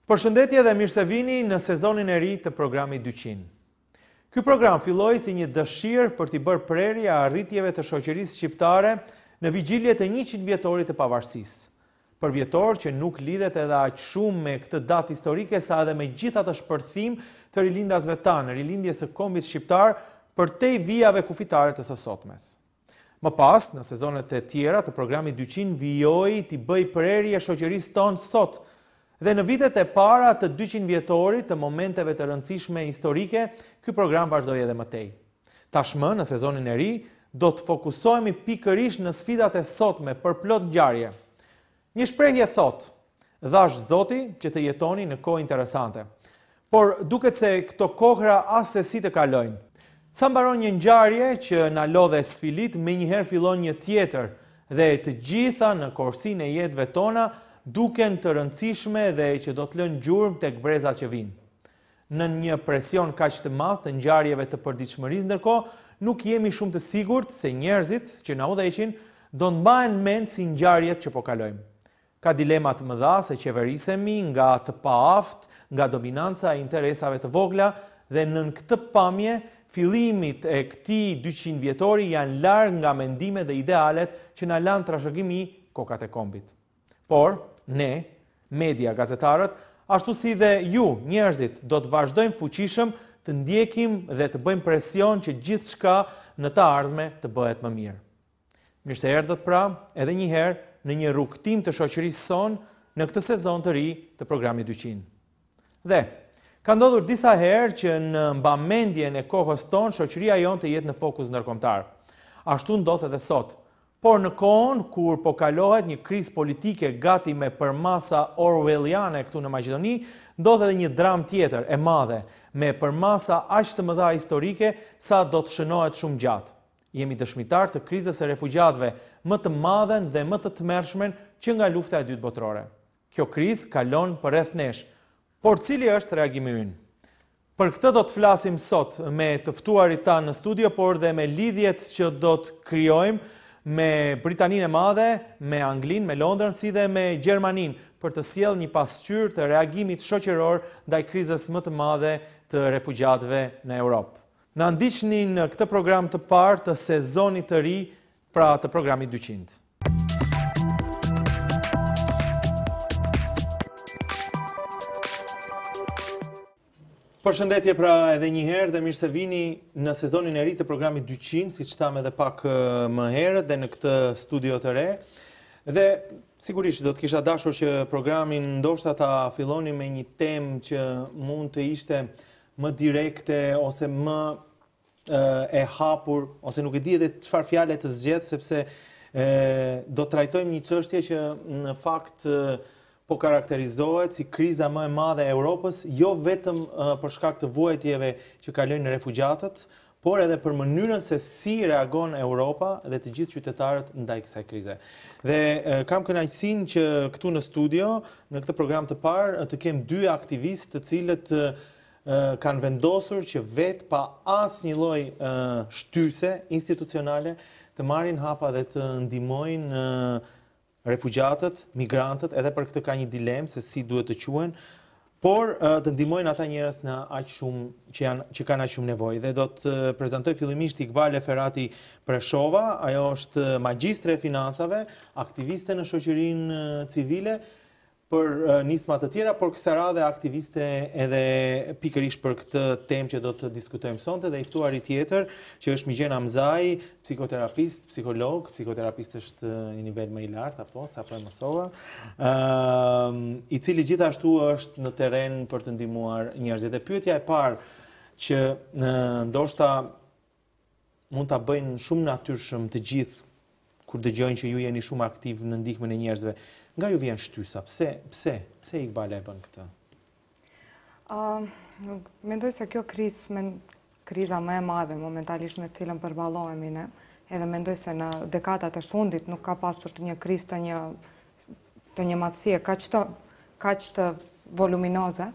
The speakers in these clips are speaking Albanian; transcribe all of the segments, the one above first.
Përshëndetje dhe mirë se vini në sezonin e ri të programit 200. Ky program filloi si një dëshirë për t'i bërë prerje arritjeve të shoqërisë shqiptare në vigjiljet e 100 vjetorit të pavarësisë. Për vjetor që nuk lidhet edhe aq shumë me këtë datë historike sa edhe me gjitha të shpërthim të rilindasve tanë, rilindjes së kombit shqiptar përtej vijave kufitare të së sotmes. Më pas, në sezonet e tjera të programit 200 vijoi t'i bëj prerje shoqërisë tonë sot. Dhe në vitet e para të 200 vjetorit të momenteve të rëndësishme historike, ky program vazhdoi edhe më tej. Tashmë, në sezonin e ri, do të fokusohemi pikërisht në sfidat e sotme për plot ngjarje. Një shprehje thot: "Dhash Zoti që të jetoni në kohë interesante." Por duket se këto kohra as se si të kalojnë. Sa mbaron një ngjarje që na lodhe sfilit, menjëherë fillon një tjetër dhe të gjitha në korsinë e jetëve tona duken të rëndësishme dhe që do të lënë gjurmë tek brezat që vinë. Në një presion kaq të madh të ngjarjeve të përditshmërisë ndërkohë, nuk jemi shumë të sigurt se njerëzit që na udhëheqin do të mbahen mend si ngjarjet që po kalojmë. Ka dilema të mëdha se qeverisemi nga të paaft, nga dominanca e interesave të vogla dhe nën këtë pamje, fillimit e këtij 200 vjetori janë larg nga mendimet dhe idealet që na lanë trashëgimi kokat e kombit. Por ne, media, gazetarët, ashtu si dhe ju, njerëzit, do të vazhdojmë fuqishëm të ndjekim dhe të bëjmë presion që gjithçka në të ardhme të bëhet më mirë. Mirë se erdhët pra, edhe një herë në një rrugtim të shoqërisë sonë në këtë sezon të ri të programit 200. Dhe ka ndodhur disa herë që në mbamendjen e kohës tonë shoqëria jonë të jetë në fokus ndërkombëtar. Ashtu ndodh edhe sot. Por në kohën kur po kalohet një krizë politike gati me përmasa orwelliane këtu në Maqedoni, ndodh edhe një dramë tjetër e madhe, me përmasa aq të mëdha historike sa do të shënohet shumë gjatë. Jemi dëshmitar të krizës së refugjatëve, më të madhen dhe më të tmerrshmen që nga lufta e dytë botërore. Kjo krizë kalon përreth nesh, por cili është reagimi ynë? Për këtë do të flasim sot me të ftuarit tanë në studio, por dhe me lidhjet që do të krijojmë me Britaninë e Madhe, me Anglinë, me Londrën, si dhe me Gjermaninë, për të sjellë një pasqyrë të reagimit shoqëror ndaj krizës më të madhe të refugjatëve në Europë. Na ndiqni në këtë program të parë të sezonit të ri, pra të programit 200. Përshëndetje pra edhe një herë dhe mirë se vini në sezonin e ri të programit 200, siç tham edhe pak më herët dhe në këtë studio të re. Dhe sigurisht do të kisha dashur që programin ndoshta ta filloni me një temë që mund të ishte më direkte ose më e hapur, ose nuk e di edhe çfarë fjale të zgjedh, sepse do të trajtojmë një çështje që në fakt po karakterizohet si kriza më e madhe e Europës, jo vetëm për shkak të vuajtjeve që kalojnë refugjatët, por edhe për mënyrën se si reagon Europa dhe të gjithë qytetarët ndaj kësaj krize. Dhe kam kënaqësinë që këtu në studio, në këtë program të parë, të kem dy aktivistë të cilët kanë vendosur që vetë pa asnjë lloj shtyse institucionale të marrin hapa dhe të ndihmojnë refugjatët, migrantët, edhe për këtë ka një dilemë se si duhet të quhen, por të ndihmojnë ata njerëz në aq shumë që kanë aq shumë nevojë. Dhe do të prezantoj fillimisht Iqbale Ferrati Preshova, ajo është magjistre e financave, aktiviste në shoqërinë civile për nisma të tjera, por kësaj radhe aktiviste edhe pikërisht për këtë temë që do të diskutojmë sonte, dhe i ftuari tjetër që është Migjen Amzai, psikoterapist, psikolog, psikoterapist është një nivel më i lartë apo sapo e mësova, i cili gjithashtu është në terren për të ndihmuar njerëzit. Dhe pyetja e parë që ndoshta mund ta bëjnë shumë natyrshëm të gjithë kur dëgjojnë që ju jeni shumë aktiv në ndihmën e njerëzve, nga ju vjen shtysa? Pse Iqbale e bën këtë? Mendoj se kjo kriza më e madhe momentalisht me cilën përballohemi ne, edhe mendoj se në dekadat e fundit nuk ka pasur një krizë të një madhësie kaq të voluminoze,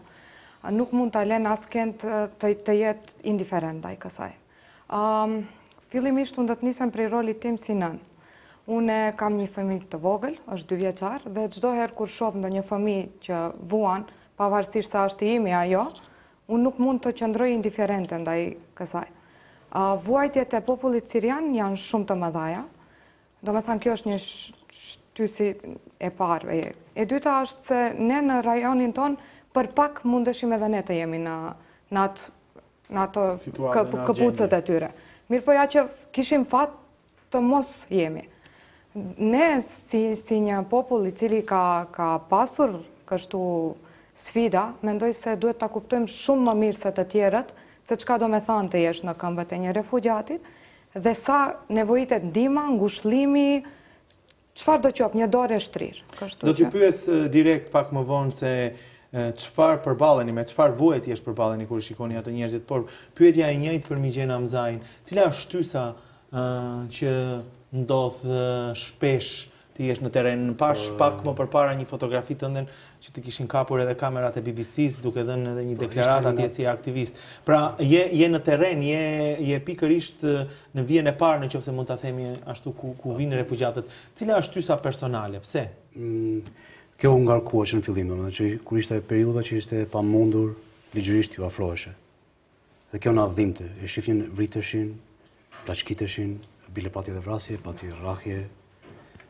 nuk mund ta lënë askënd të jetë indiferent ndaj kësaj. Fillimisht unë do të nisem prej rolit tim si nën. Unë kam një fëmijë të vogël, është 2 vjeçar, dhe çdo herë kur shoh ndonjë fëmijë që vuan pavarësisht se është i imi ajo, unë nuk mund të qëndroj indiferente ndaj kësaj. Vuajtjet e popullit sirian janë shumë të mëdhaja, do me thënë kjo është një shtysi e parë. E dyta është se ne në rajonin tonë për pak mundeshim edhe ne të jemi në ato këpucët e tyre. Mirë po ja që kishim fat të mos jemi. Ne si një popull i cili ka pasur kështu sfida, mendoj se duhet ta kuptojmë shumë më mirë se të tjerët, se çka do me thënë të jesh në këmbët e një refugjatit, dhe sa nevojitet ndihma, ngushëllimi, çfarë do qoftë, një dorë e shtrirë. Do t'ju pyes direkt pak më vonë se çfarë përballeni, me çfarë vuajtjesh përballeni kur shikoni ato njerëzit, por pyetja e njëjtë për Migjen Hamzajin, cila është shtysa që ndodh shpesh ti jesh në teren? Pash pak më përpara një fotografi tënde që të kishin kapur edhe kamerat e BBC-s duke dhënë edhe një deklaratë atje si aktivist. Pra je në teren, je pikërisht në vijën e parë, nëse mund ta themi ashtu, ku vinë refugjatët. Cila është shtysa personale? Pse? Kjo u ngarkua që në fillim, domethënë kur ishte periudha që ishte pamundur ligjërisht ju afroheshe. Dhe kjo na dhimbte, e shifnin vriteshin, plaçkiteshin, bile pati edhe vrasje, pati rrahje.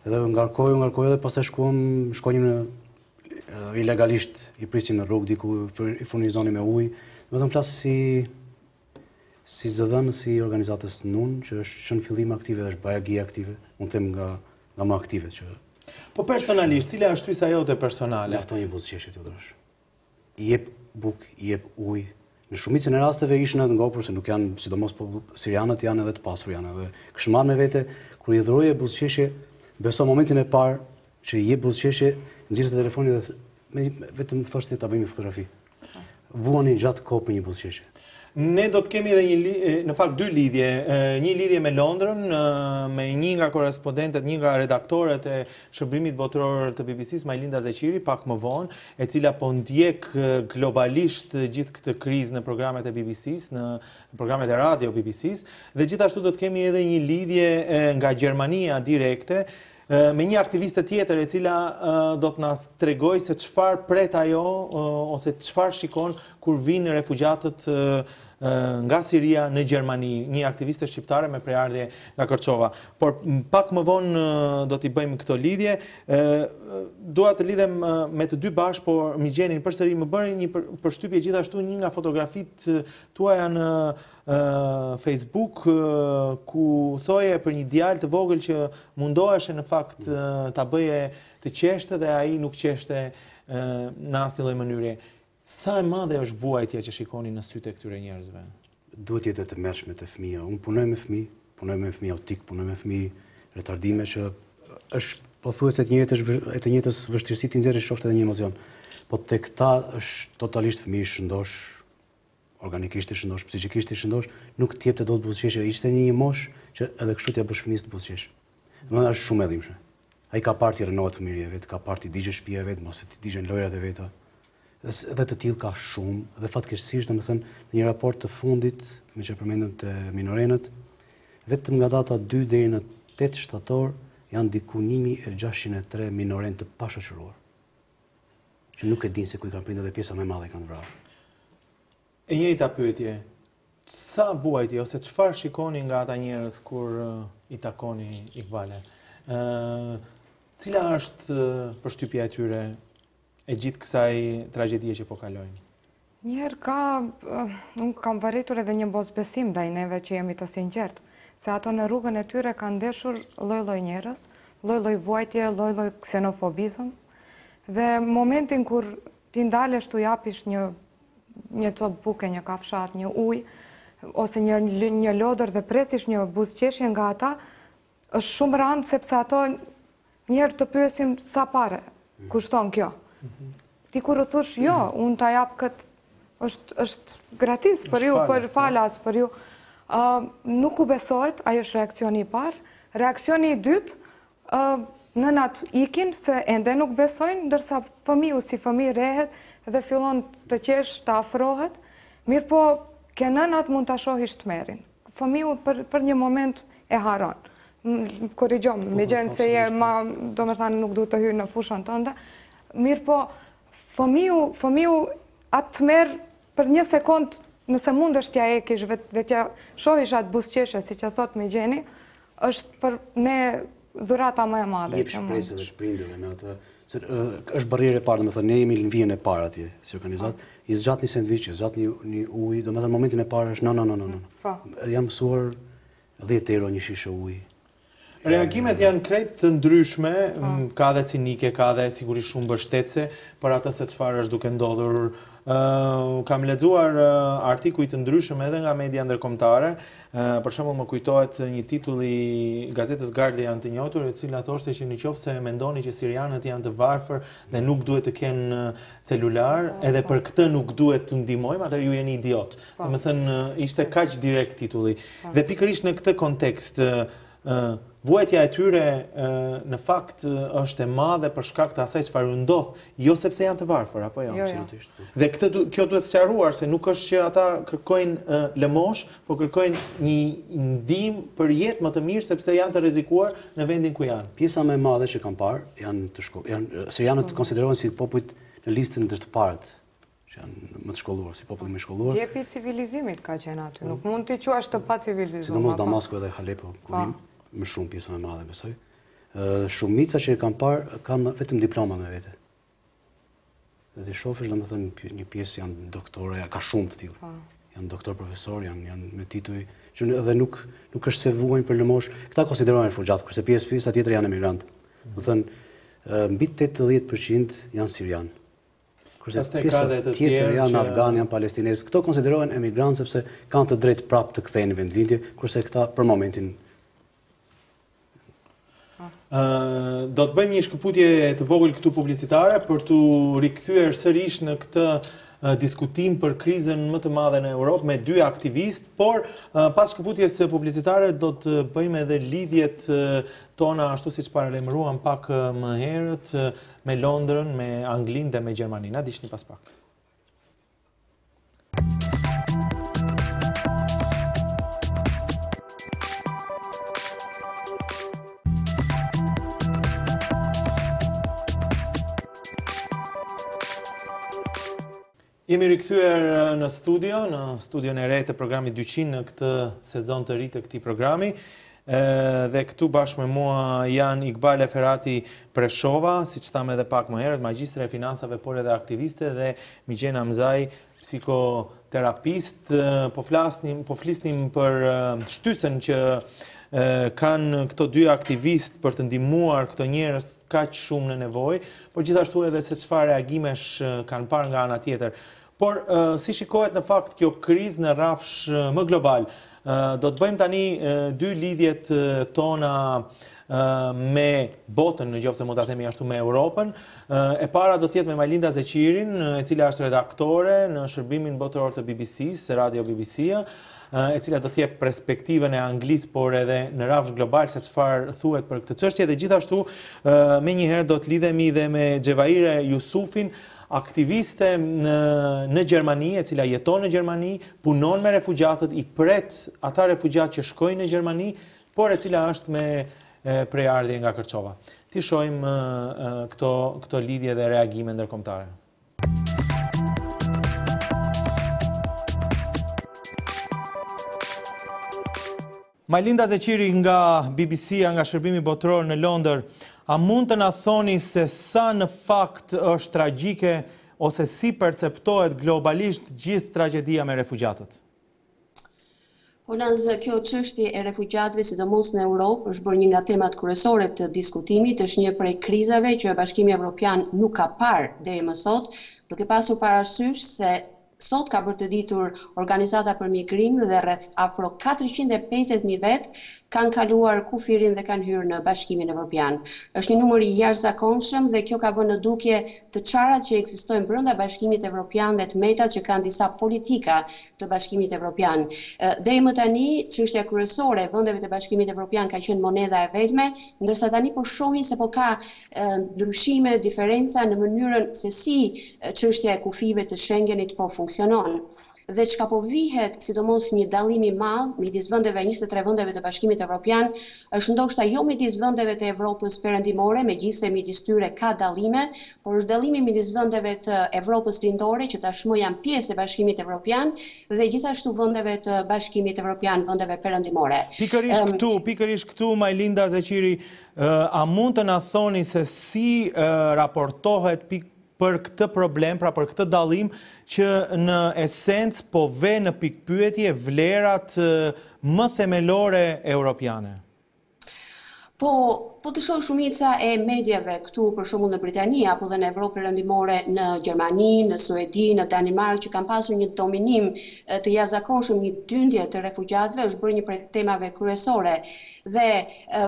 Edhe ngarkoj edhe pastaj shkojmë në ilegalisht, i prisim në rrugë diku, i furnizonim me ujë. Domethënë plas si zëdhënë si organizatës NUN, që është në fillim aktive dhe është bajagi aktive, unë them nga më aktive që. Po personalisht, cila është shtysa jote personale? Mjafton një buzëqeshje të dësh. I jep bukë, i jep ujë. Në shumicën e rasteve ishin edhe ngopur se nuk janë, sidomos sirianët janë edhe të pasur janë edhe. Kishë marrë me vete kur i dhuroje buzëqeshje, beso momentin e parë që i jep buzëqeshje, nxirrte telefonin dhe vetëm thoshte ta bëjmë fotografi. Vuani gjatë kohë për një buzëqeshje. Ne do të kemi edhe në fakt dy lidhje, një lidhje me Londrën, me një nga korespondentet, një nga redaktorët e shërbimit botror të BBC-s, Majlinda Zeqiri, pak më vonë, e cila po ndjek globalisht gjithë këtë krizë në programet e BBC-s, në programet e radio BBC-s, dhe gjithashtu do të kemi edhe një lidhje nga Gjermania direkte, me një aktiviste tjetër e cila do të na tregoj se çfarë pret ajo ose çfarë shikon kur vinë refugjatët nga Siria në Gjermani, një aktiviste shqiptare me prejardhje nga Kërçova. Por pak më vonë do t'i bëjmë këto lidhje. Dua të lidhem me të dy bashkë, por Migjenin përsëri më bëri një përshtypje gjithashtu një nga fotografitë tuaja në Facebook, ku thoje për një djalë të vogël që mundoheshe në fakt ta bëje të qeshte dhe ai nuk qeshte në asnjë lloj mënyre. Sa e madhe është vuajtja që shikoni në sytë e këtyre njerëzve? Duhet jetë të mëshme të fëmijë. Unë punoj me fëmijë autik, punoj me fëmijë retardime që është pothuajse të njëjtës vështirësi të nxjerrësh shoftë edhe një emocion. Po tek këta është totalisht fëmijë shëndosh, organikisht i shëndosh, psikikisht i shëndosh, nuk të jepte dot buzëqeshje. Ishte një moshë që edhe kështu t'ia bësh fëmijës të buzëqesh. Domethënë është shumë e dhimbshme. Ai ka parti renohet fëmijëria vet, ka parti digje shtëpia vet, mos e ti digjen lojrat e veta. Dhe të tillë ka shumë, dhe fatkeqësisht, domethënë, në një raport të fundit, me që përmendëm të minorenët, vetëm nga data 2 deri në 8 shtator janë diku 1603 minoren të pashoqëruar, që nuk e dinë se ku i kanë prindër dhe pjesa më e madhe kanë vrarë. E njëjta pyetje, sa vuajtje ose çfarë shikoni nga ata njerëz kur i takoni Iqbale? Cila është përshtypja e tyre e gjithë kësaj tragjedie që po kalojnë? Njerë unë kam vërritur edhe një bosbesim ndaj neve që jemi të sinqertë, se ato në rrugën e tyre kanë ndeshur lloj-lloj njerëz, lloj-lloj vuajtje, lloj-lloj ksenofobizëm, dhe momentin kur ti ndalesh tu japish një copë buke, një kafshat, një ujë, ose një lodër dhe presish një buzëqeshje nga ata, është shumë rëndë sepse ato njerë të pyesin sa pare kushton kjo. Ti kur u thush, jo, unë ta jap këtë, është gratis për ju, për falas për ju. Nuk u besohet, ajo është reakcioni i parë. Reakcioni i dytë, nënat ikin se ende nuk besojnë, ndërsa fëmiu si fëmijë rehet dhe fillon të qesh, të afrohet, mirë po ke nënat mund të shohish të merin. Fëmiu për një moment e haron. Korrigjom, me gjenë se do me thanë nuk du të hyrë në fushën tënde, mirë po fëmiu atë të merë për një sekund, nëse mund është t'ja ekish dhe t'ja shohish atë busqeshe, si që thot me Gjeni, është për ne dhurata më e madhe. Jep shpresë dhe shprindërve me atë. Është barrierë e parë, domethënë ne jemi në vijën e parë atje si organizat, i zgjat një sendviç, i zgjat një ujë, domethënë momentin e parë është no. Jam mësuar 10 euro një shishe ujë. Reagimet janë krejt të ndryshme, ka dhe cinike, ka dhe sigurisht shumë mbështetëse për atë se çfarë është duke ndodhur. Kam lexuar artikuj të ndryshëm edhe nga media ndërkombëtare. Për shembull më kujtohet një titull i gazetës Guardian të njohur, e cila thoshte që nëse mendoni që sirianët janë të varfër dhe nuk duhet të kenë celular, edhe për këtë nuk duhet të ndihmojmë, atëherë ju jeni idiot. Domethënë ishte kaq direkt titulli. Dhe pikërisht në këtë kontekst vuajtja e tyre në fakt është e madhe për shkak të asaj çfarë ndodh, jo sepse janë të varfër apo jo. Absolutisht. Dhe kjo duhet sqaruar se nuk është që ata kërkojnë lëmosh, por kërkojnë një ndihmë për jetë më të mirë sepse janë të rrezikuar në vendin ku janë. Pjesa më e madhe që kam parë sirianët konsiderohen si popujt në listën ndër të parët që janë më të shkolluar, si populli më i shkolluar. Djepi civilizimit ka qenë aty, nuk mund t'i quash të pa civilizuar. Sidomos Damasku edhe Halepo, ku vim, më shumë pjesa më e madhe besoj. Shumica që e kam parë kanë vetëm diploma me vete. Dhe ti shohësh domethënë një pjesë janë doktorë, ka shumë të tillë. Janë doktor profesor, janë me tituj, që edhe nuk është se vuajnë për lëmosh. Këta konsiderohen refugjat, kurse pjesa tjetër janë emigrantë. Do thënë mbi 80% janë sirianë. Kurse pjesa tjetër janë afganë, janë palestinesë. Këto konsiderohen emigrantë sepse kanë të drejtë prapë të kthehen në vendlindje, kurse këta për momentin. Do të bëjmë një shkëputje të vogël këtu publicitare për të rikthyer sërish në këtë diskutim për krizën më të madhe në Europë me dy aktivistë, por pas shkëputjes publicitare do të bëjmë edhe lidhjet tona ashtu siç paralajmëruam pak më herët me Londrën, me Anglinë dhe me Gjermaninë. Na diçni pas pak. Jemi rikthyer në studion e re të programit 200 në këtë sezon të ri të këtij programi. Dhe këtu bashkë me mua janë Iqbale Ferati Preshova, siç thamë edhe pak më herët, magjistre e financave, por edhe aktiviste, dhe Migjena Mzaj, psikoterapist. Po flisnim për shtysën që kanë këto dy aktivistë për të ndihmuar këto njerëz kaq shumë në nevojë, por gjithashtu edhe se çfarë reagimesh kanë parë nga ana tjetër. Por si shikohet në fakt kjo krizë në rrafsh më global? Do të bëjmë tani dy lidhjet tona me botën, nëse mund ta themi ashtu, me Europën. E para do të jetë me Majlinda Zeqirin, e cila është redaktore në shërbimin botëror të BBC-s, Radio BBC-a, e cila do të jep perspektivën e Anglisë, por edhe në rrafsh global se çfarë thuhet për këtë çështje. Dhe gjithashtu menjëherë do të lidhemi dhe me Xhevaire Jusufin, aktiviste në Gjermani, e cila jeton në Gjermani, punon me refugjatët, i pret ata refugjatë që shkojnë në Gjermani, por e cila është me prejardhje nga Kërçova. Ti shohim këto lidhje dhe reagime ndërkombëtare. Majlinda Zeqiri nga BBC-a, nga shërbimi botëror në Londër, a mund të na thoni se sa në fakt është tragjike ose si perceptohet globalisht gjithë tragjedia me refugjatët? Kjo çështje e refugjatëve, sidomos në Europë, është bërë një nga temat kryesore të diskutimit, është një prej krizave që Bashkimi Evropian nuk ka parë deri më sot, duke pasur parasysh se sot ka bërë të ditur Organizata për Migrim dhe rreth afro 450.000 vetë kanë kaluar kufirin dhe kanë hyrë në Bashkimin Evropian. Është një numër i jashtëzakonshëm dhe kjo ka vënë në dukje të çarat që ekzistojnë brenda Bashkimit Evropian dhe të metat që kanë disa politika të Bashkimit Evropian. Deri më tani, çështja kryesore e vendeve të Bashkimit Evropian ka qenë monedha e vetme, ndërsa tani po shohin se po ka ndryshime, diferenca në mënyrën se si çështja e kufive të Schengenit po funksionon. dhe çka po vihet, sidomos një dallim i madh midis vendeve 23 vendeve të Bashkimit Evropian, është ndoshta jo midis vendeve të Evropës perëndimore, megjithëse midis tyre ka dallime, por është dallimi midis vendeve të Evropës lindore që tashmë janë pjesë e Bashkimit Evropian dhe gjithashtu vendeve të Bashkimit Evropian, vendeve perëndimore. Pikërisht këtu Majlinda Zeqiri, a mund të na thoni se si raportohet për këtë problem, pra për këtë dallim që në esencë po ve në pikpyetje vlerat më themelore europiane? Po të shoh shumica e medjave këtu, për shembull në Britani apo dhe në Evropë perëndimore, në Gjermani, në Suedi, në Danimark, që kanë pasur një dominim të jashtëzakonshëm, një dyndje të refugjatëve, është bërë një prej temave kryesore. Dhe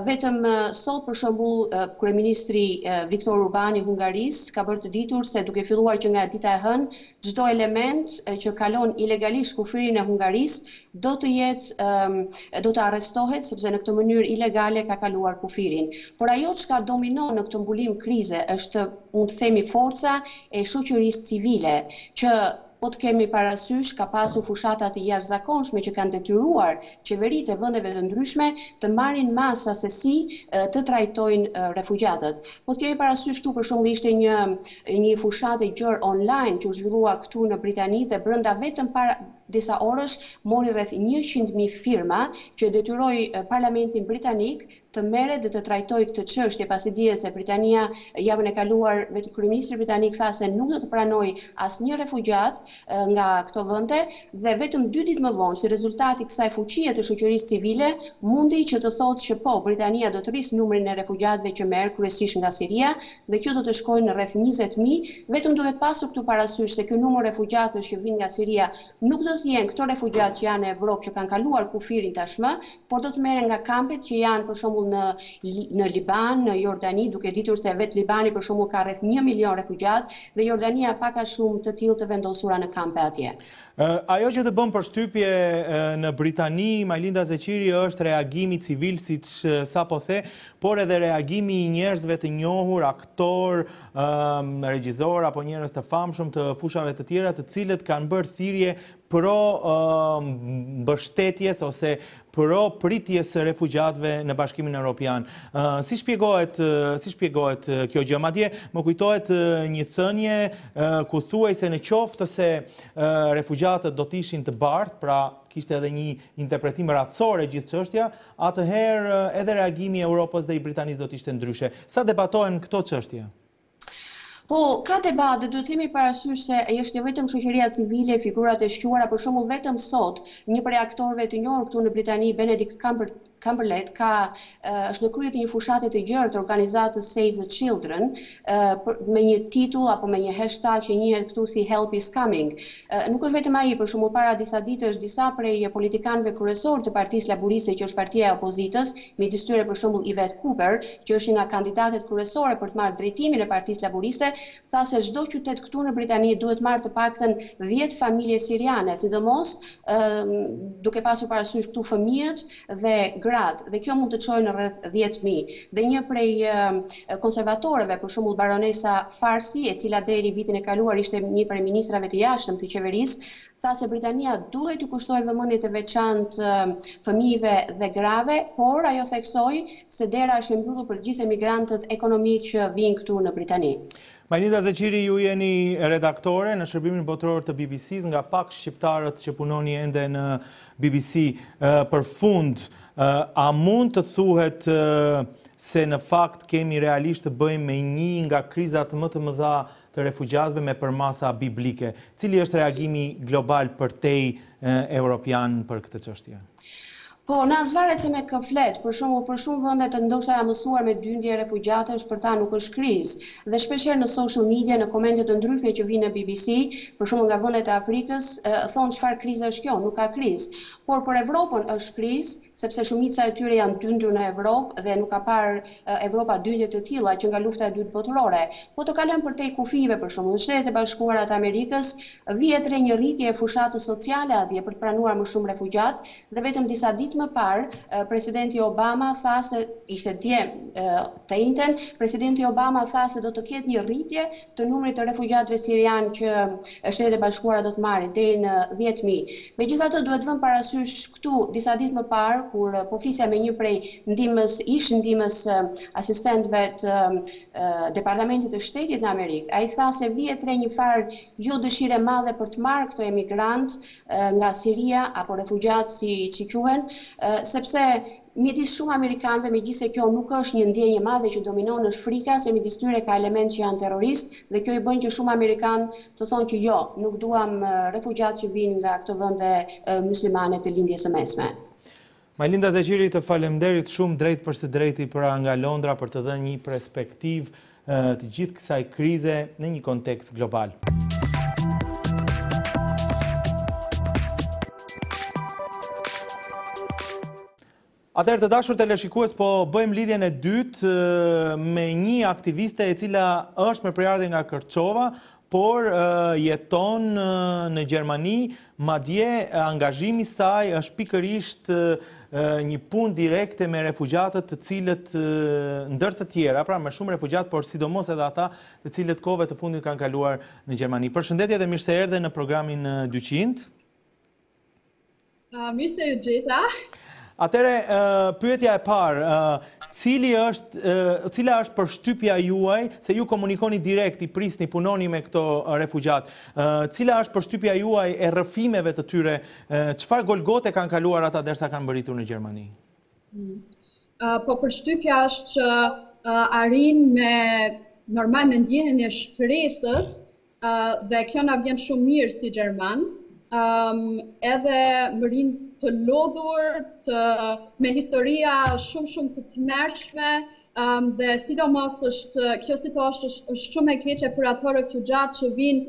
vetëm sot, për shembull, kryeministri Viktor Orbani i Hungarisë ka bërë të ditur se duke filluar që nga dita e hënë, çdo element që kalon ilegalisht kufirin e Hungarisë do të arrestohet, sepse në këtë mënyrë ilegale ka kaluar kufirin. Por ajo çka dominon në këtë mbulim krize është, mund të themi, forca e shoqërisë civile, që po të kemi parasysh ka pasur fushata të jashtëzakonshme që kanë detyruar qeveritë e vendeve të ndryshme të marrin masa se si të trajtojnë refugjatët. Po të kemi parasysh këtu për shembull ishte një fushatë gjerë online që u zhvillua këtu në Britani dhe brenda vetëm para disa orësh mori rreth 100.000 firma që detyroi Parlamentin britanik të merret dhe të trajtojë këtë çështje, pasi dihet se Britania javën e kaluar vetë kryeministri britanik tha se nuk do të pranojë asnjë refugjat nga këto vende dhe vetëm 2 ditë më vonë, si rezultati i kësaj fuqie të shoqërisë civile, mundi që të thotë që po, Britania do të rrisë numrin e refugjatëve që merr kryesisht nga Siria dhe kjo do të shkojë në rreth 20.000, vetëm duhet pasur këtu parasysh se ky numër refugjatësh që vijnë nga Siria nuk do të jenë këto refugjat që janë në Evropë që kanë kaluar kufirin tashmë, por do të merren nga kampet që janë për shembull në Liban, në Jordani, duke ditur se vetë Libani për shembull ka rreth 1 milion refugjat dhe Jordania pak a shumë të tillë të vendosura në kampe atje. Ajo që të bën përshtypje në Britani, Majlinda Zeqiri, është reagimi civil, siç sapo the, por edhe reagimi i njerëzve të njohur, aktor, regjizor apo njerëz të famshëm të fushave të tjera, të cilët kanë bërë thirrje pro mbështetjes ose pro pritjes së refugjatëve në Bashkimin Evropian. Si shpjegohet kjo gjë? Madje më kujtohet një thënie ku thuaj se në qoftë se refugjatët do të ishin të bardhë, pra kishte edhe një interpretim ratësor e gjithë çështja, atëherë edhe reagimi i Europës dhe i Britanisë do të ishte ndryshe. Sa debatohen këto çështje? Po, ka debat dhe duhet themi parasysh se është jo vetëm shoqëria civile, figurat e shquara, për shembull vetëm sot një prej aktorëve të njohur këtu në Britani, Benedict Cumberbatch, është në krye të një fushate të gjerë të organizatës Save the Children, me një titull apo me një hashtag që njihet këtu si Help is Coming. Nuk është vetëm ai, për shembull para disa ditësh disa prej politikanëve kryesor të Partisë Laboriste, që është partia e opozitës, midis tyre për shembull Yvette Cooper, që është nga kandidatet kryesore për të marrë drejtimin e Partisë Laboriste, tha se çdo qytet këtu në Britani duhet marrë të paktën 10 familje siriane, sidomos duke pasur parasysh këtu fëmijët dhe dhe kjo mund të çojë në rreth 10.000. Dhe një prej konservatorëve, për shembull baronesa Farsi, e cila deri vitin e kaluar ishte një prej ministrave të jashtëm të qeverisë, tha se Britania duhet të kushtojë vëmendje të veçantë fëmijëve dhe grave, por ajo theksoi se dera është mbyllur për gjithë emigrantët ekonomik që vijnë këtu në Britani. Majlinda Zeqiri, ju jeni redaktore në shërbimin botëror të BBC-s, nga pak shqiptarët që punoni ende në BBC. Për fund, a mund të thuhet se në fakt kemi realisht të bëjmë me një nga krizat më të mëdha të refugjatëve me përmasa biblike? Cili është reagimi global përtej europian për këtë çështje? Po, na zvaret se me kë flet, për shembull, për shumë vende të ndoshta janë mësuar me dyndje refugjatësh, për ta nuk është krizë. Dhe shpeshherë në social media, në komente të ndryshme që vinë në BBC, për shembull nga vendet e Afrikës, thonë çfarë krize është kjo, nuk ka krizë. Por për Evropën është krizë, sepse shumica e tyre janë dyndur në Evropë dhe nuk ka parë Evropa dyndje të tilla që nga lufta e dytë botërore. Po të kalojmë përtej kufive, për shembull, në Shtetet e Bashkuara të Amerikës vihet re një rritje e fushatës sociale atje për të pranuar më shumë refugjat dhe vetëm disa ditë më parë presidenti Obama tha se ishte dje të njëjtën, presidenti Obama tha se do të ketë një rritje të numrit të refugjatëve sirian që Shtetet e Bashkuara do të marrin deri në 10.000. Megjithatë duhet vënë parasysh këtu disa ditë më parë kur po flisja me një prej ndihmës asistentëve të Departamentit të Shtetit në Amerikë. Ai tha se vihet re një farë jo dëshire madhe për të marrë këto emigrantë nga Siria apo refugjat si quhen, sepse midis shumë amerikanëve, megjithëse kjo nuk është një ndjenjë e madhe që dominon, është frika se midis tyre ka elementë që janë terroristë dhe kjo i bën që shumë amerikanë të thonë që jo, nuk duam refugjatë që vinë nga këto vende muslimane të lindjes së mesme. Majlinda Zeqiri, të falemnderit shumë drejt për së drejti pra nga Londra për të dhënë një perspektivë të gjithë kësaj krize në një kontekst global. Atëherë të dashur teleshikues, po bëjmë lidhjen e dytë me një aktiviste e cila është me prejardhje nga Kërçova, por jeton në Gjermani, madje angazhimi i saj është pikërisht një punë direkte me refugjatët të cilët ndër të tjera, pra me shumë refugjatë, por sidomos edhe ata të cilët kohëve të fundit kanë kaluar në Gjermani. Përshëndetje dhe mirë se erdhe në programin 200. Mirë se ju gjeta. Atëre, pyetja e parë, cila është përshtypja juaj, se ju komunikoni direkt, i prisni, punoni me këto refugjatë, cila është përshtypja juaj e rrëfimeve të tyre, çfarë golgote kanë kaluar ata derisa kanë mbërritur në Gjermani? Po përshtypja është që arrin me normal me ndjenjen e shpresës dhe kjo na vjen shumë mirë si Gjerman, edhe më rinë të lodhur, me historia shumë të tmerrshme, dhe sidomos kjo situatë është shumë e keqe për ato refugjatë që vinë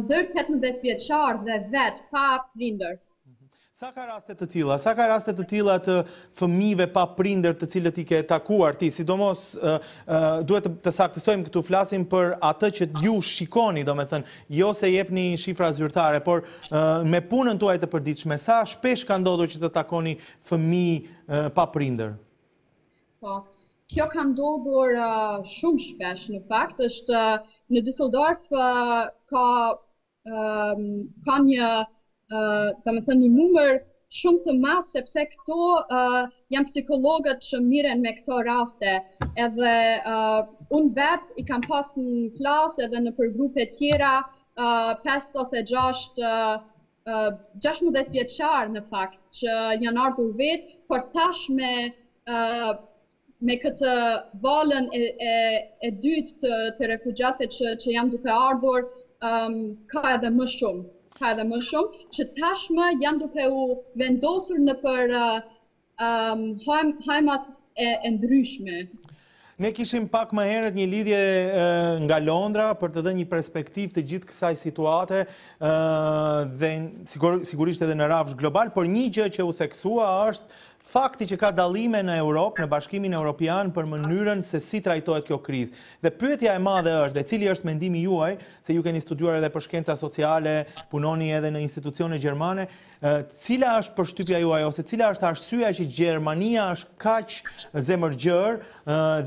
ndër 18 vjeçar dhe vetë pa prindër. Sa ka raste të tilla? Sa ka raste të tilla të fëmijëve pa prindër të cilët i ke takuar ti? Sidomos duhet të saktësojmë këtu, flasim për atë që ju shikoni, domethënë, jo se jepni shifra zyrtare, por me punën tuaj të përditshme, sa shpesh ka ndodhur që të takoni fëmijë pa prindër? Po, kjo ka ndodhur shumë shpesh, në fakt, është në Düsseldorf ka një një numër shumë të madh, sepse këto janë psikologët që miren me këto raste. Edhe unë vetë i kam pas në klasë edhe në për grupe tjera 5 ose 16 vjeçar në fakt që janë ardhur vetë, por tash me këtë valën e dytë të refugjatëve që janë duke ardhur, ka edhe më shumë. Që tashmë janë duke u vendosur në për hajmat e ndryshme. Ne kishim pak më herët një lidhje nga Londra për të dhënë një perspektivë të gjithë kësaj situate dhe sigurisht edhe në rafsh global, por një gjë që u theksua është fakti që ka dallime në Europë, në Bashkimin Evropian për mënyrën se si trajtohet kjo krizë. Dhe pyetja e madhe është, dhe cili është mendimi juaj, se ju keni studiuar edhe për shkenca sociale, punoni edhe në institucione gjermane, cila është përshtypja juaj ose cila është arsyeja që Gjermania është kaq zemërgjër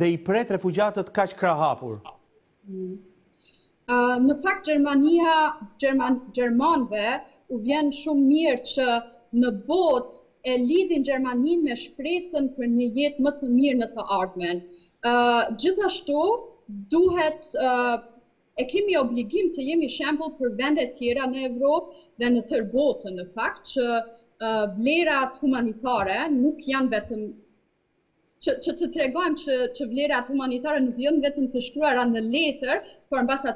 dhe i pret refugjatët kaq krahapur? Në fakt Gjermanëve u vjen shumë mirë që në botë e lidhin Gjermanin me shpresën për një jetë më të mirë në të ardhmen. Gjithashtu, duhet, e kemi obligim të jemi shembull për vendet tjera në Evropë dhe në tërë botën, në fakt, që vlerat humanitare nuk janë vetëm, që të tregojmë që vlerat humanitare nuk janë vetëm të shkruara në letër, por mbas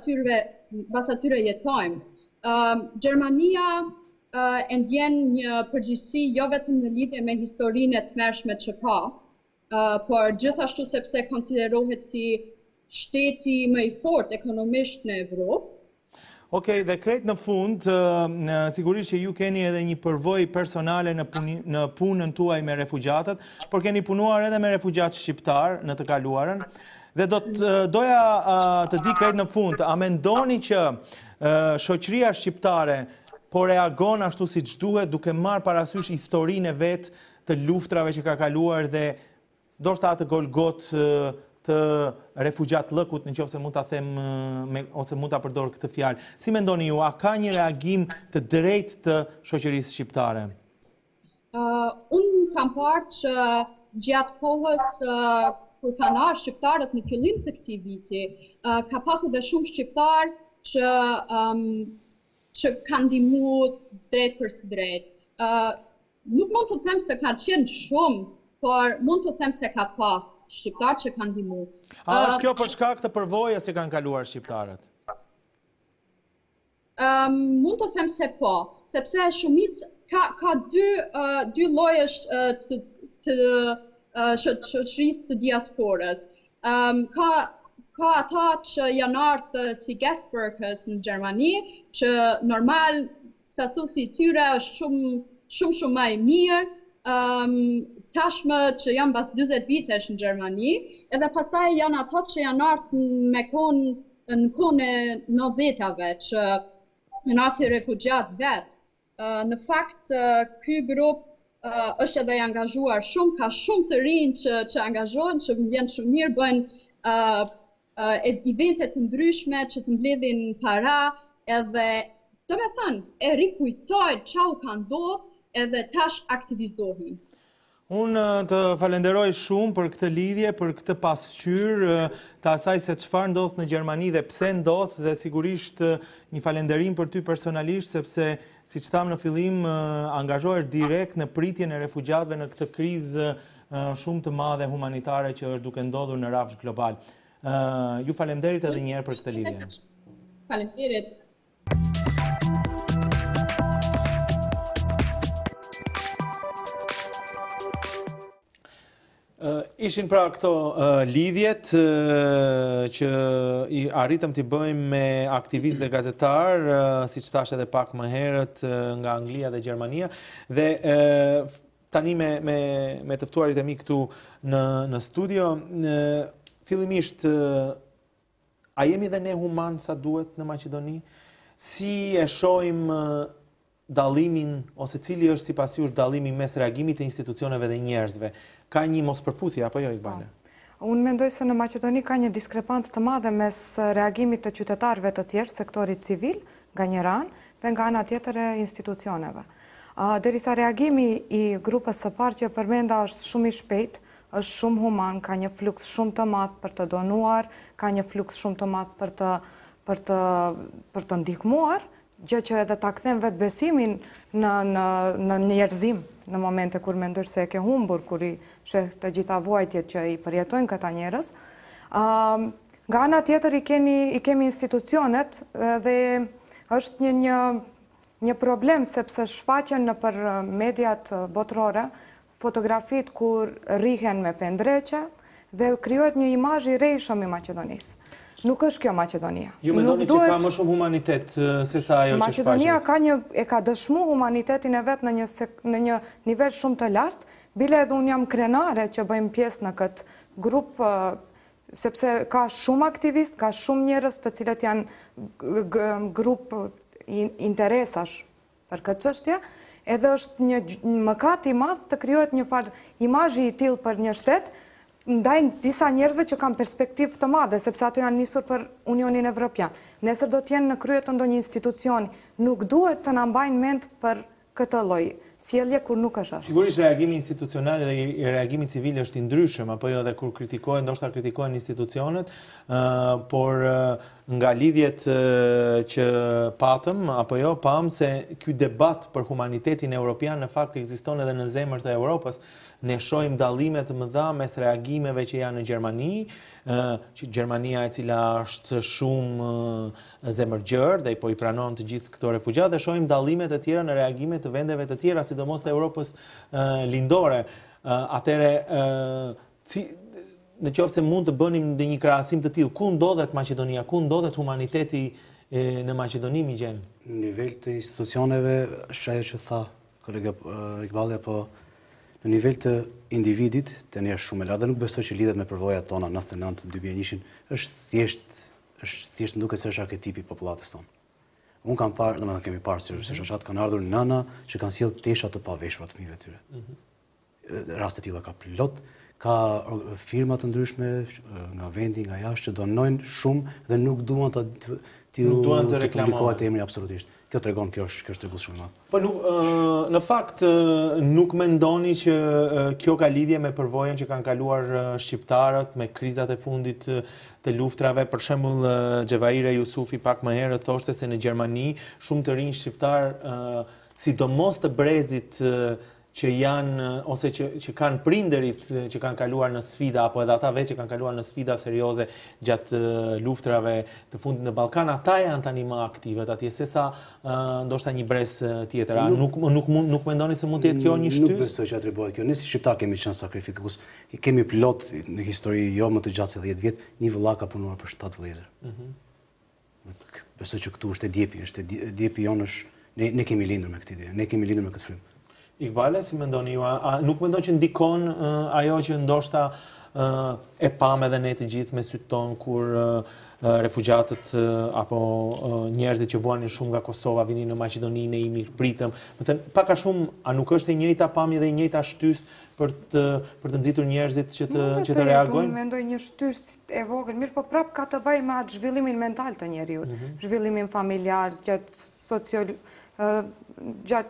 atyre jetojmë. Gjermania e ndjen një përgjegjësi jo vetëm në lidhje me historinë e tmerrshme që ka, por gjithashtu sepse konsiderohet si shteti më i fortë ekonomisht në Evropë. Okej, dhe krejt në fund, sigurisht që ju keni edhe një përvojë personale në punën tuaj me refugjatët, por keni punuar edhe me refugjatë shqiptar në të kaluarën, dhe doja të di krejt në fund, a mendoni që shoqëria shqiptare po reagon ashtu siç duhet duke marrë parasysh historinë e vet të luftrave që ka kaluar dhe ndoshta atë golgot të refugjat lëkut, nëse mund ta them ose mund ta përdor këtë fjalë. Si mendoni ju, a ka një reagim të drejtë të shoqërisë shqiptare? Unë kam parë që gjatë kohës kur kanë ardhur shqiptarët në fillim të këtij viti, ka pasur dhe shumë shqiptar që kanë ndihmuar drejt për drejt. Nuk mund të them se ka qenë shumë, por mund të them se ka pas shqiptar që kanë ndihmuar. A është kjo për shkak të përvojës që kanë kaluar shqiptarët? Mund të them se po, sepse shumica ka dy lloje të shoqërisë të diasporës. Ka ata që janë ardhur si guest workers në Gjermani, që normal statusi i tyre është shumë më i mirë. Tashmë që janë bas 20 vitesh në Gjermani, edhe pastaj janë ato që janë ardhur me në kohën e 90-ave, që janë ardhur refugjat vet. Në fakt, ky grup është edhe i angazhuar shumë, ka shumë të rinj që angazhohen, që vjen shumë mirë, bëjnë evente të ndryshme që të mbledhin para, edhe domethënë e rikujtojnë çau ka ndodhur edhe tash aktivizohen. Unë të falenderoj shumë për këtë lidhje, për këtë pasqyrë të asaj se çfarë ndodh në Gjermani dhe pse ndodh, dhe sigurisht një falenderim për ty personalisht, sepse siç tham në fillim, angazhohesh direkt në pritjen e refugjatëve në këtë krizë shumë të madhe humanitare që është duke ndodhur në rafsh global. Ju falenderit edhe një herë për këtë lidhje. Faleminderit. Ishin pra këto lidhjet që arritëm t'i bëjmë me aktivistë dhe gazetar, siç thash edhe pak më herët, nga Anglia dhe Gjermania, dhe tani me të ftuarit e mi këtu në studio, fillimisht, a jemi dhe ne human sa duhet në Maqedoni? Si e shohim dallimin, ose cili është sipas jush dallimi mes reagimit të institucioneve dhe njerëzve? Ka një mospërputhje apo jo, Iqbale? Unë mendoj se në Maqedoni ka një diskrepancë të madhe mes reagimit të qytetarëve të tjerë, sektorit civil, nga njëra anë, dhe nga ana tjetër e institucioneve. Derisa reagimi i grupës së parë që përmenda është shumë i shpejt, është shumë human, ka një fluks shumë të madh për të donuar, ka një fluks shumë të madh për të ndihmuar, gjë që edhe ta kthen vetë besimin në njerëzim në momente kur mendosh se e ke humbur, kur i sheh të gjitha vuajtjet që i përjetojnë këta njerëz. Nga ana tjetër i kemi institucionet dhe është një problem sepse shfaqen nëpër mediat botërore fotografit kur rrihen me pendreqe dhe krijohet një imazh i rrejshëm i Maqedonisë. Nuk është kjo Maqedonia. Ju mendoni që ka më shumë humanitet se sa ajo që shfaqet? Maqedonia ka dëshmu humanitetin e vet në një nivel shumë të lartë, bile edhe unë jam krenare që bëjmë pjesë në këtë grup, sepse ka shumë aktivist, ka shumë njerëz të cilët janë grup interesash për këtë çështje, edhe është një mëkat i madh të krijohet një farë imazhi i tillë për një shtet, ndaj disa njerëzve që kanë perspektivë të madhe, sepse ato janë nisur për Unionin Evropian. Nesër do t'jenë në krye të ndonjë institucioni, nuk duhet të na mbajnë mend për këtë lloj sjellje kur nuk është ashtu. Sigurisht reagimi institucional dhe reagimi civil është i ndryshëm, apo jo, dhe kur kritikohen, ndoshta kritikohen institucionet, por nga lidhjet që patëm, apo jo, pam se ky debat për humanitetin evropian në fakt ekziston edhe në zemër të Europës. Ne shohim dallime të mëdha mes reagimeve që janë në Gjermani, që Gjermania e cila është shumë zemërgjër dhe po i pranon të gjithë këto refugjat, dhe shohim dallime të tjera në reagime të vendeve të tjera, sidomos të Europës lindore. Atëre, në qoftë se mund të bënim një krahasim të tillë, ku ndodhet Maqedonia, ku ndodhet humaniteti në Maqedoni mi gjenë? Në nivel të institucioneve, është ajo që tha kolega Iqballi, po në nivel të individit, të njerë shumë e lartë, dhe nuk besoj që lidhet me përvojat tona 99-2001, është thjesht më duket se është arketipi i popullatës tonë. Unë kam parë, domethënë kemi parë se shoqat kanë ardhur nëna që kanë sjellë tesha të paveshura të fëmijëve tyre. Raste tilla ka plot, ka firma të ndryshme nga vendi, nga jashtë që donojnë shumë dhe nuk duan të publikohet emri absolutisht. Kjo tregon kjo është tregus shumë i madh. Po në fakt nuk mendoni që kjo ka lidhje me përvojën që kanë kaluar shqiptarët me krizat e fundit të luftrave, për shembull Xhevaire Jusufi pak më herët thoshte se në Gjermani shumë të rinj shqiptar, sidomos të brezit që janë ose që kanë prindërit që kanë kaluar në sfida apo edhe ata vetë që kanë kaluar në sfida serioze gjatë luftrave të fundit në Ballkan, ata janë tani më aktivët atje sesa ndoshta një brez tjetër. Nuk mendoni se mund të jetë kjo një shtys? Nuk besoj që atribuohet kjo. Ne si shqiptar kemi qenë sakrifikus. Kemi plot në histori jo më të gjatë se 10 vjet, një vëlla ka punuar për 7 vëllezër. Besoj që këtu është djepi jonë është ne kemi lindur me këtë ide, ne kemi lindur me këtë frymë. Iqbale, si mendoni ju? Nuk mendon që ndikon ajo që ndoshta e pam edhe ne të gjithë me sytë tonë kur refugjatët apo njerëzit që vuanin shumë nga Kosova vinin në Maqedoni, ne i mirëpritëm. Do të thënë, pak a shumë, a nuk është e njëjta pamje dhe e njëjta shtys për të nxitur njerëzit që të reagojnë? Unë mendoj një shtys e vogël, mirë, po prap ka të bëjë me atë zhvillimin mental të njeriut, zhvillimin familjar,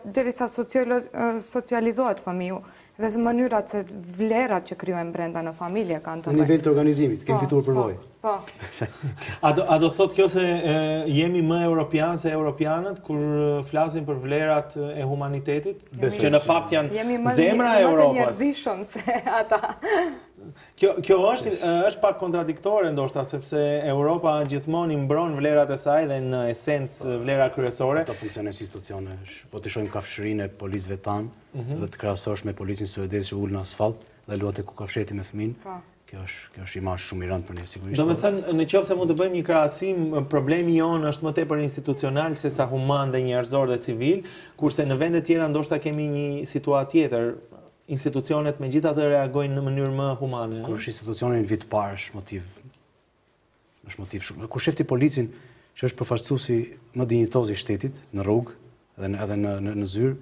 derisa socializohet fëmiu, dhe mënyrat se vlerat që kryojnë brenda në familje kanë të bëjnë. Në nivel të organizimit, kemi fituar përvojë. Po. A do thot kjo se jemi më europian se europianët kur flasin për vlerat e humanitetit? Që në fakt janë zemra e Europës. Jemi më të njerëzishëm se ata. Kjo është pak kontradiktore ndoshta, sepse Europa gjithmonë i mbron vlerat e saj dhe në esencë vlera kryesore. Ato funksionojnë si institucione. Po të shohim kafshërinë e policëve tanë dhe të krahasosh me policin suedez që ul në asfalt dhe lutet ku kafsheti me fëmin. Kjo është imazh shumë i rëndë për ne sigurisht. Domethënë, nëse mund të bëjmë një krahasim, problemi jonë është më tepër institucional se sa human dhe njerëzor dhe civil, kurse në vende tjera ndoshta kemi një situatë tjetër. Institucionet me gjitha të reagojnë në mënyrë më humane. Kur është institucione në vit parë është motiv shumë. Kur shefti policin, që është përfaqësuesi më dinjitoz i shtetit në rrugë edhe në zyrë,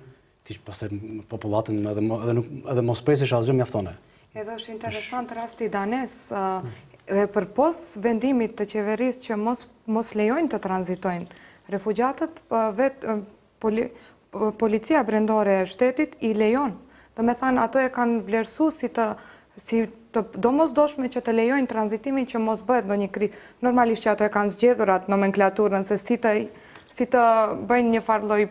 ti pastaj popullatën edhe mos presesh asgjë mjaftone. Edhe është interesant rasti danes, përpos vendimit të qeverisë që mos lejojnë të tranzitojnë refugjatët, policia brendore e shtetit i lejon. Do me thanë, ato e kanë vlerësu si të domosdoshme që të lejojnë tranzitimin që mos bëhet në një krizë. Normalisht që ato e kanë zgjedhur atë nomenklaturën se si të bëjnë një farloj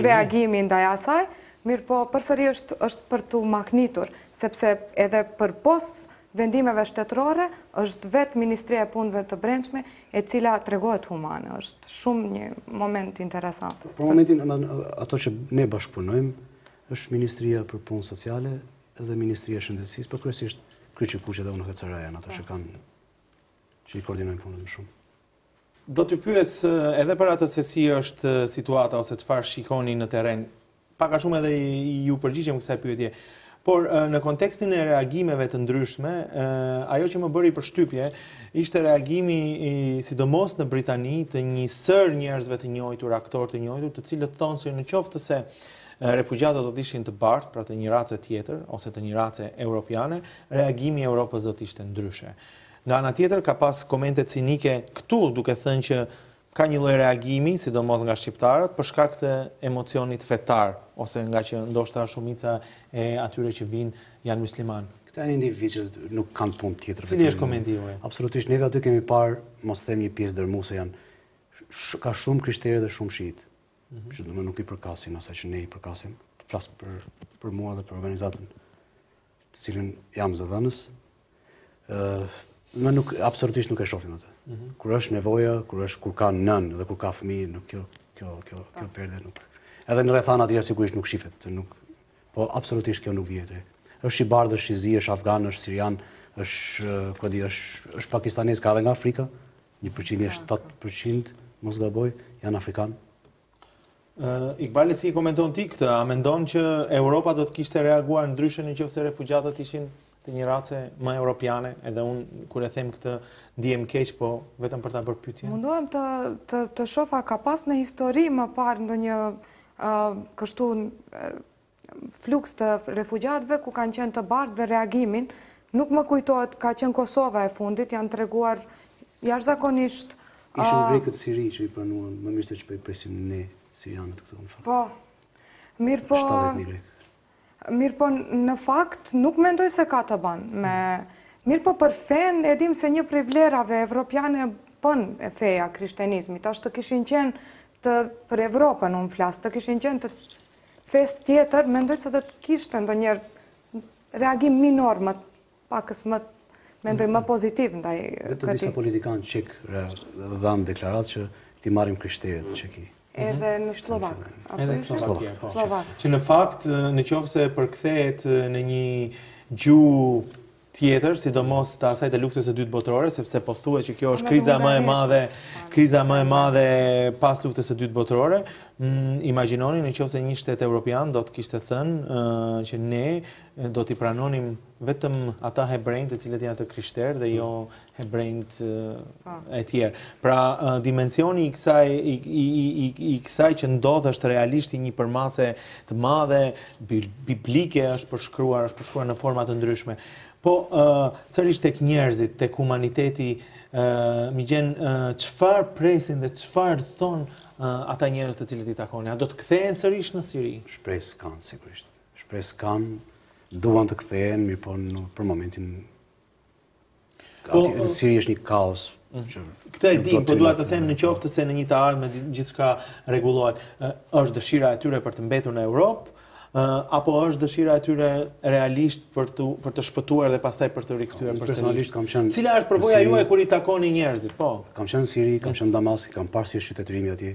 reagimi ndaj asaj, mirë po përsëri është për të maknitur, sepse edhe përpos vendimeve shtetërore është vetë Ministria e Punëve të Brendshme e cila tregohet humane. Është shumë një moment interesant. Për momentin, ato që ne bashkëpunojmë është Ministria për Punë Sociale dhe Ministria e Shëndetësisë, por kryesisht kryqëkuqe dhe UNHCR janë ato që i koordinojnë punën më shumë. Do t'ju pyes edhe për atë se si është situata ose çfarë shikoni në terren. Pak a shumë edhe ju përgjigjem kësaj pyetje. Por në kontekstin e reagimeve të ndryshme, ajo që më bëri përshtypje ishte reagimi sidomos në Britani të një sër njerëzve të njohur, aktorë të njohur, të cilët thonë se në qoftë se refugjatët do të ishin të bardhë, pra të një race tjetër ose të një race europiane, reagimi i Europës do të ishte ndryshe. Nga ana tjetër ka pas komente cinike këtu, duke thënë që ka një lloj reagimi, sidomos nga shqiptarët, për shkak të emocionit fetar, ose nga që ndoshta shumica e atyre që vinë janë musliman. Këta janë individë që nuk kanë punë tjetër. Cili është komenti juaj? Absolutisht, neve aty kemi parë, mos them një pjesë dërmuese ka shumë krishterë dhe shumë shiit. Që nuk i përkasin asaj që ne i përkasim. Të flas për mua dhe për organizatën, të cilën jam zëdhënës. Më absolutisht nuk e shohim atë. Kur është nevoja, kur ka nën dhe kur ka fëmijë, kjo perde nuk. Edhe në rrethana të tjera sigurisht nuk shihet, po absolutisht kjo nuk vjet. Është i bardhë, është i zi, është afgan, është sirian, është pakistanez, ka edhe nga Afrika, një përqindje 7%, mos gaboj, janë afrikanë. Iqbal, si komenton ti këtë? A mendon që Europa do të kishte reaguar ndryshe nëse refugjatët ishin të një race më europiane, edhe unë kur e them këtë ndihem keq, po vetëm për ta bërë pyetje. Mundohem të shofa ka pas në histori më parë ndonjë kështu fluks të refugjatëve ku kanë qenë të bardhë dhe reagimin. Nuk më kujtohet, ka qenë Kosova e fundit, janë treguar jashtëzakonisht. Ishin grekët Siri që i pranuan, më mirë se që po i presim ne sirianët këtu në fakt. Po. Mirë po në fakt nuk mendoj se ka të banë. Mirë po për fen e dim se një prej vlerave evropiane bën e feja krishtenizmit. Ashtë të kishin qenë për Evropën unë flasë, të kishin qenë të fes tjetër, mendoj se të kishte ndonjëherë reagim minor, pakës mendoj më pozitiv ndaj këtij. Vetëm disa politikanë çek dhanë deklaratë që ti marrim krishterët në Çeki. Edhe në Slovak. Edhe në Slovak. Që në fakt, në qoftë se përkthehet në një gjuhë tjetër, sidomos të asaj të luftës së dytë botërore, sepse po thuhet që kjo është kriza më e madhe pas luftës së dytë botërore. Imagjinoni nëse një shtet evropian do të kishte thënë që ne do t'i pranonim vetëm ata hebrejnë të cilët janë të krishterë dhe jo hebrejnët e tjerë. Pra, dimensioni i kësaj që ndodh është realisht një përmase të madhe, biblike, është përshkruar në forma të ndryshme. Po, sërish tek njerëzit, tek humaniteti, mi gjenë çfarë presin dhe çfarë thonë ata njerëz të cilët i takoni? A do të kthehen sërish në Siri? Shpresë kanë, sigurisht. Shpresë kanë, duan të kthehen, mirë po për momentin në Siri është një kaos. Këtë e dim, po dua të them në qoftë se në një të ardhme gjithçka rregullohet, është dëshira e tyre për të mbetur në Europë, apo është dëshira e tyre realisht për të shpëtuar dhe pastaj për të rikthyer përsëri? Personalisht kam qenë. Cila është përvoja juaj kur i takoni njerëzit? Po. Kam qenë në Siri, kam qenë në Damask, kam parë si është qytetërimi atje.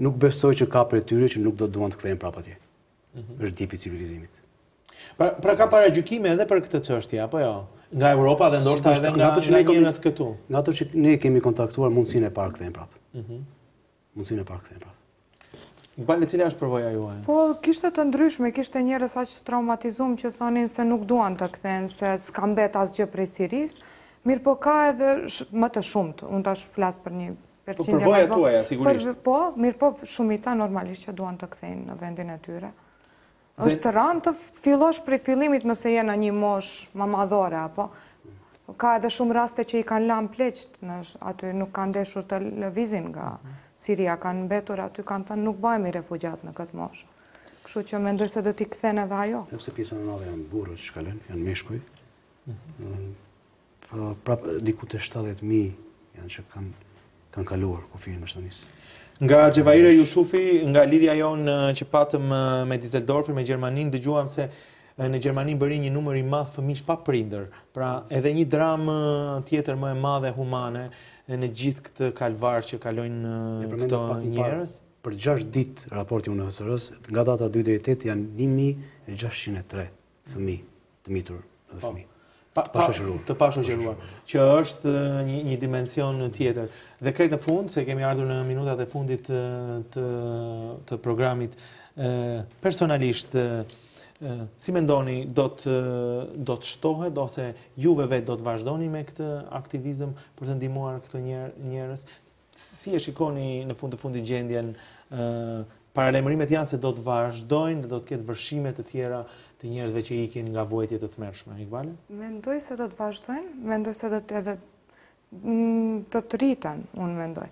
Nuk besoj që ka për tyre që nuk do duan të kthehen prapë atje. Është djepi i civilizimit. Pra ka paragjykime edhe për këtë çështje, apo jo? Nga Europa dhe ndoshta edhe nga njerëz këtu. Nga ato që ne kemi kontaktuar, mundësinë e parë kthehen prapë. Mundësinë e parë kthehen prapë. Bale, cila është përvoja juaj? Po, kishte të ndryshme, kishte njerëz aq të traumatizum që thonin se nuk duan të kthehen, se s'ka mbet asgjë prej Siris, mirë po ka edhe më të shumt. Unë tash flas për një përqindje. Po përvoja tuaja, sigurisht. Po, mirë po shumica normalisht që duan të kthehen në vendin e tyre. Është rënd të fillosh prej fillimit nëse je në një moshë mamadhore, apo ka edhe shumë raste që i kanë lanë pleqt, aty nuk kanë ndeshur të lëvizin nga Siria, kanë mbetur aty, kanë thënë nuk bëhemi refugjat në këtë moshë. Kështu që mendoj se do t'i kthen edhe ajo. Sepse pjesa më madhe janë burrë që shkalen, janë meshkuj. Prapë diku te 70.000 janë që kanë kaluar kufirin mashtronisë. Nga Xhevaira Jusufi, nga lidhja jonë që patëm me Düsseldorfin, me Gjermaninë, dëgjuam se në Gjermani bëri një numër i madh fëmijësh pa prindër. Pra, edhe një dramë tjetër më e madhe humane në gjithë këtë kalvar që kalojnë këto njerëz. Për 6 ditë raporti UNHCR-s, nga data 2 deri 8 janë 1603 fëmijë të mitur dhe fëmijë. Të pashoqëruar, që është një dimension tjetër. Dhe krejt në fund, se kemi ardhur në minutat e fundit të programit, personalisht, si mendoni, do të shtohet, ose juve vetë do të vazhdoni me këtë aktivizëm për të ndihmuar këto njerëz? Si e shikoni në fund të fundit gjendjen? Paralajmërimet janë se do të vazhdojnë dhe do të ketë vërshime të tjera të njerëzve që ikin nga vuajtje të tmerrshme. Iqbale? Mendoj se do të vazhdojnë, mendoj se do të edhe do të rriten, unë mendoj.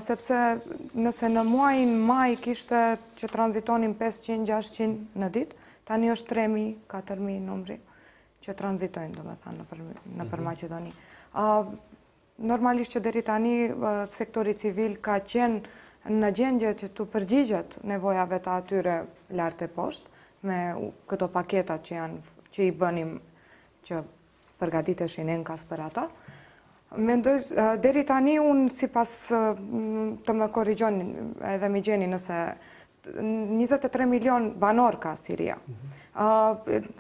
Sepse nëse në muajin maj kishte që tranzitonin 500-600 në ditë, tani është 3.000, 4.000 numri që tranzitojnë, domethënë, nëpër Maqedoni. Normalisht që deri tani sektori civil ka qenë në gjendje që të përgjigjet nevojave të atyre lart e poshtë me këto paketat që i bënim që përgatiteshin enkas për ata. Mendoj, deri tani unë sipas të më korrigjon edhe mi gjeni nëse 23 milion banor ka Siria.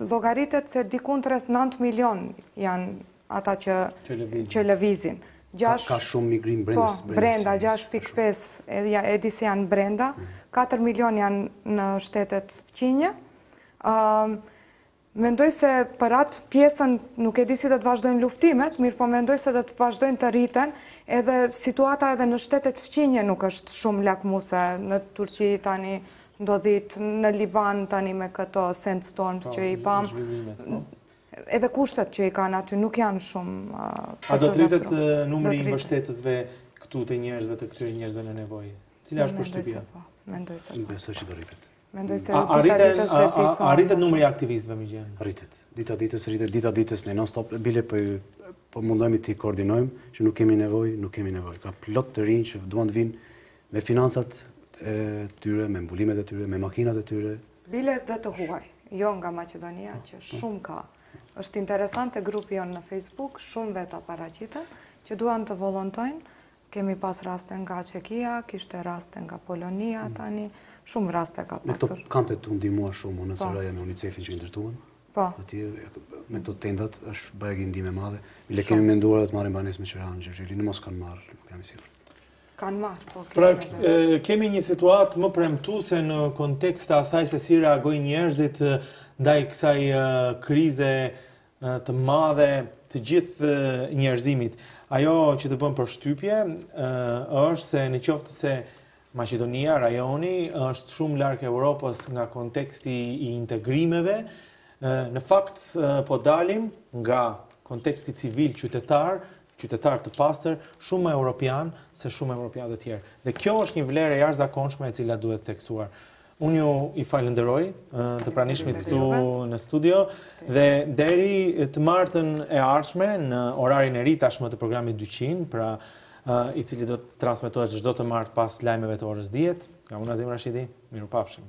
Llogaritet se dikun rreth 9 milion janë ata që lëvizin. Ka shumë migrim brenda, 6.5 e di se janë brenda, 4 milion janë në shtetet fqinje. Mendoj se për atë pjesën nuk e di si të vazhdojnë luftimet, mirë po mendoj se të vazhdojnë të rriten, edhe situata edhe në shtetet fqinje nuk është shumë lakmuse, në Turqi tani ndodhit, në Liban tani me këto sandstorms që i pam. Edhe kushtet që i kanë aty nuk janë shumë... A do të rritet numri i mbështetësve këtu të njerëzve të këtyre njerëzve në nevojë? Cila është përshtypja? Mendoj se po. Besoj që do rritet. Mendoj se dita-ditës vetisohen. A rritet numri i aktivistëve më gjenë? Rritet. Dita-ditës rritet, dita-ditës ne non-stop, bile po mundohemi të i koordinojmë, që nuk kemi nevojë. Ka plot të rinj që duan të vinë me financat e tyre, me mbulimet e tyre, me makinat e tyre. Bile dhe të huaj, jo nga Maqedonia, që shumë ka. Është interesante grupi jonë në Facebook, shumë veta paraqiten, që duan të volontojnë. Kemi pas raste nga Çekia, kishte raste nga Polonia tani, shumë raste ka pasur. Me këto kampet u ndihmua shumë, unë sëraja me UNICEF-in që ndërtuan. Po. Atje, me këto tendat, është bëjë ndihmë e madhe. Bile kemi menduar të marrim banesë me qiranë Xhevxhelin, mos kanë marrë, nuk jam i sigurt. Kanë marrë, po. Pra, kemi një situatë më premtuese në kontekst të asaj se si reagojnë njerëzit ndaj kësaj krize të madhe të gjithë njerëzimit. Ajo që të bën përshtypje është se në qoftë se Maqedonia, rajoni, është shumë larg Europës nga konteksti i integrimeve, në fakt po dalim nga konteksti civil qytetar të pastër, shumë europian se shumë europian të tjerë. Dhe kjo është një vlerë e jashtëzakonshme e cila duhet theksuar. Unë ju i falenderoj të pranishmit këtu në studio dhe deri të martën e ardhshme në orarin e ri tashmë të programit 200, pra i cili do të transmetohet çdo të martë pas lajmeve të orës 10. Nga unë Azim Rashidi, mirupafshim.